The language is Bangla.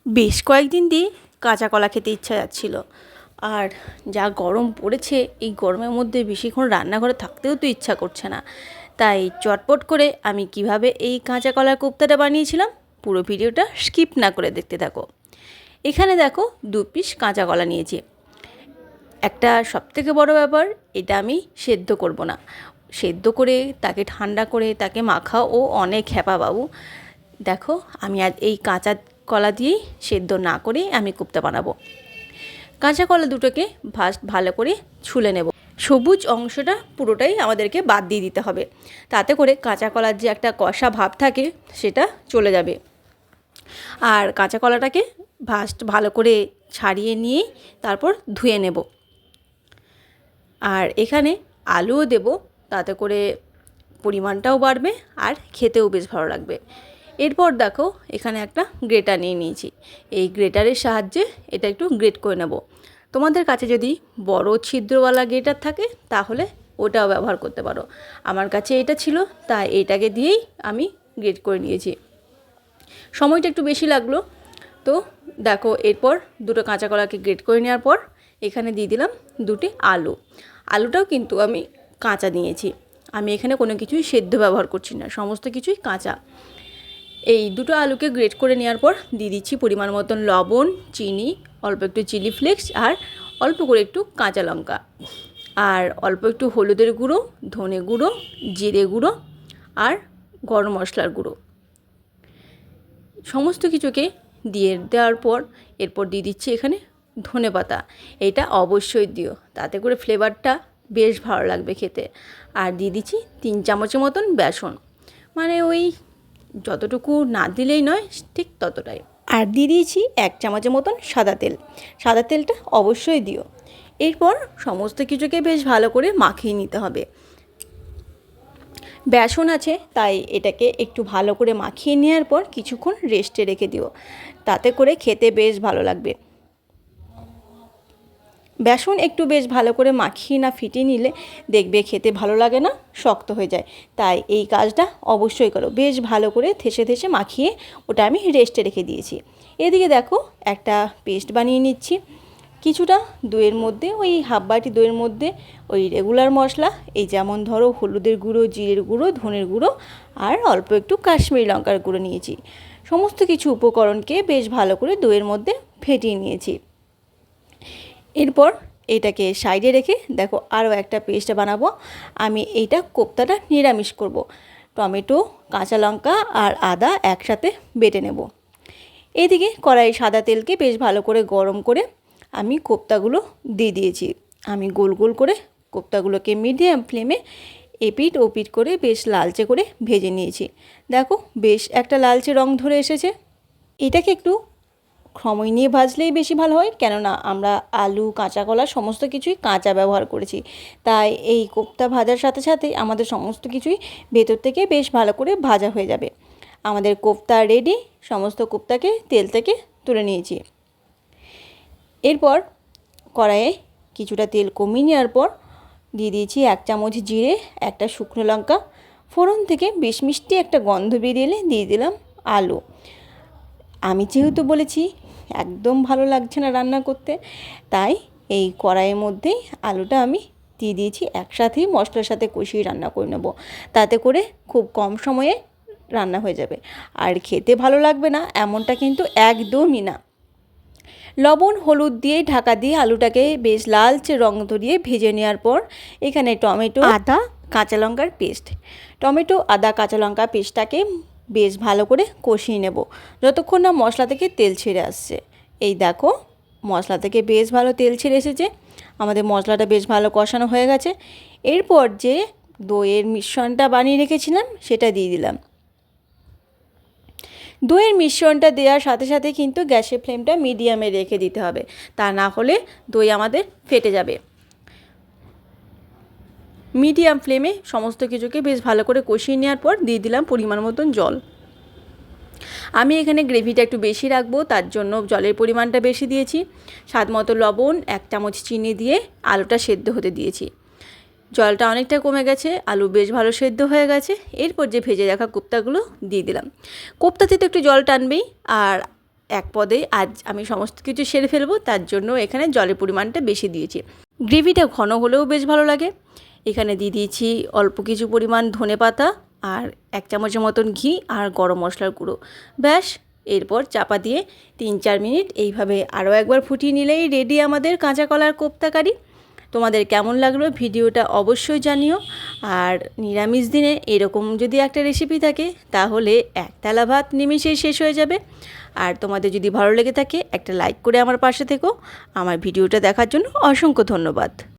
বেশ কয়েকদিন দিয়ে কাঁচা কলা খেতে ইচ্ছা যাচ্ছিল। আর যা গরম পড়েছে, এই গরমের মধ্যে বেশিক্ষণ রান্নাঘরে থাকতেও তো ইচ্ছা করছে না। তাই চটপট করে আমি কিভাবে এই কাঁচা কলার কোপ্তাটা বানিয়েছিলাম, পুরো ভিডিওটা স্কিপ না করে দেখতে থাকো। এখানে দেখো 2 পিস কাঁচা কলা নিয়েছি। একটা সবথেকে বড় ব্যাপার, এটা আমি সেদ্ধ করব না। সেদ্ধ করে তাকে ঠান্ডা করে তাকে মাখাও অনেক হ্যাপা বাবু। দেখো আমি আজ এই কাঁচা কলা দিয়েই সেদ্ধ না করেই আমি কোপ্তা বানাবো। কাঁচা কলা দুটোকে ভালো করে ছুলে নেব। সবুজ অংশটা পুরোটাই আমাদেরকে বাদ দিয়ে দিতে হবে, তাতে করে কাঁচা কলার যে একটা কষা ভাব থাকে সেটা চলে যাবে। আর কাঁচা কলাটাকে ভালো করে ছাড়িয়ে নিয়েই তারপর ধুয়ে নেব। আর এখানে আলুও দেব, তাতে করে পরিমাণটাও বাড়বে আর খেতেও বেশ ভালো লাগবে। এরপর দেখো এখানে একটা গ্রেটার নিয়ে নিয়েছি। এই গ্রেটারের সাহায্যে এটা একটু গ্রেট করে নেব। তোমাদের কাছে যদি বড় ছিদ্রওয়ালা গ্রেটার থাকে তাহলে ওটাও ব্যবহার করতে পারো। আমার কাছে এটা ছিল, তাই এটাকে দিয়েই আমি গ্রেট করে নিয়েছি। সময়টা একটু বেশি লাগলো। তো দেখো এরপর দুটো কাঁচা কলাকে গ্রেট করে নেওয়ার পর এখানে দিয়ে দিলাম 2টি আলু। আলুটাও কিন্তু আমি কাঁচা নিয়েছি। আমি এখানে কোনো কিছুই সেদ্ধ ব্যবহার করছি না, সমস্ত কিছুই কাঁচা। এই দুটো আলুকে গ্রেট করে নেওয়ার পর দিয়ে দিচ্ছি পরিমাণ মতন লবণ, চিনি, অল্প একটু চিলি ফ্লেক্স আর অল্প করে একটু কাঁচা লঙ্কা, আর অল্প একটু হলুদের গুঁড়ো, ধনে গুঁড়ো, জিরে গুঁড়ো আর গরম মশলার গুঁড়ো। সমস্ত কিছুকে দিয়ে দেওয়ার পর এরপর দিয়ে দিচ্ছি এখানে ধনেপাতা। এটা অবশ্যই দিও, তাতে করে ফ্লেভারটা বেশ ভালো লাগবে খেতে। আর দিয়ে দিচ্ছি 3 চামচের মতন বেসন, মানে ওই যতটুকু না দিলেই নয় ঠিক ততটাই। আর দিয়ে দিয়েছি 1 চামচের মতন সাদা তেল। সাদা তেলটা অবশ্যই দিও। এরপর সমস্ত কিছুকে বেশ ভালো করে মাখিয়ে নিতে হবে। বেসন আছে তাই এটাকে একটু ভালো করে মাখিয়ে নেওয়ার পর কিছুক্ষণ রেস্টে রেখে দিও, তাতে করে খেতে বেশ ভালো লাগবে। বেসন একটু বেশ ভালো করে মাখিয়ে না ফিটিয়ে নিলে দেখবে খেতে ভালো লাগে না, শক্ত হয়ে যায়। তাই এই কাজটা অবশ্যই করো, বেশ ভালো করে থেসে থেসে মাখিয়ে ওটা আমি রেস্টে রেখে দিয়েছি। এদিকে দেখো একটা পেস্ট বানিয়ে নিচ্ছি। কিছুটা দইয়ের মধ্যে, ওই হাফ বাটি দইয়ের মধ্যে ওই রেগুলার মশলা, এই যেমন ধরো হলুদের গুঁড়ো, জিরের গুঁড়ো, ধনের গুঁড়ো আর অল্প একটু কাশ্মীরি লঙ্কার গুঁড়ো নিয়েছি। সমস্ত কিছু উপকরণকে বেশ ভালো করে দইয়ের মধ্যে ফেটিয়ে নিয়েছি। এরপর এটাকে সাইডে রেখে দেখো আরও একটা পেস্ট বানাবো। আমি এইটা কোপ্তাটা নিরামিষ করব। টমেটো, কাঁচা লঙ্কা আর আদা একসাথে বেটে নেব। এদিকে কড়াই সাদা তেলকে বেশ ভালো করে গরম করে আমি কোপ্তাগুলো দিয়ে দিয়েছি। আমি গোল গোল করে কোপ্তাগুলোকে মিডিয়াম ফ্লেমে এপিট ওপিট করে বেশ লালচে করে ভেজে নিয়েছি। দেখো বেশ একটা লালচে রং ধরে এসেছে। এটাকে একটু সময় নিয়ে ভাজলেই বেশি ভালো হয়, কেননা আমরা আলু, কাঁচা কলা সমস্ত কিছুই কাঁচা ব্যবহার করেছি। তাই এই কোপ্তা ভাজার সাথে সাথে আমাদের সমস্ত কিছুই ভেতর থেকে বেশ ভালো করে ভাজা হয়ে যাবে। আমাদের কোপ্তা রেডি। সমস্ত কোপ্তাকে তেল থেকে তুলে নিয়েছি। এরপর কড়াইয়ে কিছুটা তেল কমিয়ে নেওয়ার পর দিয়ে দিয়েছি 1 চামচ জিরে, একটা শুকনো লঙ্কা। ফোড়ন থেকে বেশ মিষ্টি একটা গন্ধ বেরিয়ে এলে দিয়ে দিলাম আলু। আমি যেহেতু বলেছি একদম ভালো লাগছে না রান্না করতে, তাই এই কড়াইয়ের মধ্যেই আলুটা আমি দিয়ে দিয়েছি। একসাথেই মশলার সাথে কষিয়ে রান্না করে নেব, তাতে করে খুব কম সময়ে রান্না হয়ে যাবে। আর খেতে ভালো লাগবে না এমনটা কিন্তু একদমই না। লবণ হলুদ দিয়ে ঢাকা দিয়ে আলুটাকে বেশ লালচে রং ধরিয়ে ভেজে নেওয়ার পর এখানে টমেটো, আদা, কাঁচা লঙ্কার পেস্ট, টমেটো, আদা, কাঁচা লঙ্কা পেস্টটাকে বেশ ভালো করে কষিয়ে নেব যতক্ষণ না মশলা থেকে তেল ছেড়ে আসছে। এই দেখো মশলা থেকে বেশ ভালো তেল ছেড়ে এসেছে, আমাদের মশলাটা বেশ ভালো কষানো হয়ে গেছে। এরপর যে দইয়ের মিশ্রণটা বানিয়ে রেখেছিলাম সেটা দিয়ে দিলাম। দইয়ের মিশ্রণটা দেওয়ার সাথে সাথে কিন্তু গ্যাসের ফ্লেমটা মিডিয়ামে রেখে দিতে হবে, তা না হলে দই আমাদের ফেটে যাবে। মিডিয়াম ফ্লেমে সমস্ত কিছুকে বেশ ভালো করে কষিয়ে নেওয়ার পর দিয়ে দিলাম পরিমাণ মতন জল। আমি এখানে গ্রেভিটা একটু বেশি রাখবো, তার জন্য জলের পরিমাণটা বেশি দিয়েছি। স্বাদ মতো লবণ, 1 চামচ চিনি দিয়ে আলুটা সেদ্ধ হতে দিয়েছি। জলটা অনেকটা কমে গেছে, আলু বেশ ভালো সেদ্ধ হয়ে গেছে। এরপর যে ভেজে রাখা কোপ্তাগুলো দিয়ে দিলাম। কোপ্তাতে তো একটু জল টানবেই, আর এক পদে আজ আমি সমস্ত কিছু সেরে ফেলবো, তার জন্য এখানে জলের পরিমাণটা বেশি দিয়েছি। গ্রেভিটা ঘন হলেও বেশ ভালো লাগে। এখানে দিয়ে দিয়েছি অল্প কিছু পরিমাণ ধনেপাতা আর 1 চামচের মতন ঘি আর গরম মশলার গুঁড়ো। ব্যাস, এরপর চাপা দিয়ে 3-4 মিনিট এইভাবে আরও একবার ফুটিয়ে নিলেই রেডি আমাদের কাঁচা কলার কোপ্তা কারি। তোমাদের কেমন লাগলো ভিডিওটা অবশ্যই জানিও। আর নিরামিষ দিনে এরকম যদি একটা রেসিপি থাকে তাহলে এক থালা ভাত নিমেষেই শেষ হয়ে যাবে। আর তোমাদের যদি ভালো লেগে থাকে একটা লাইক করে আমার পাশে থেকো। আমার ভিডিওটা দেখার জন্য অসংখ্য ধন্যবাদ।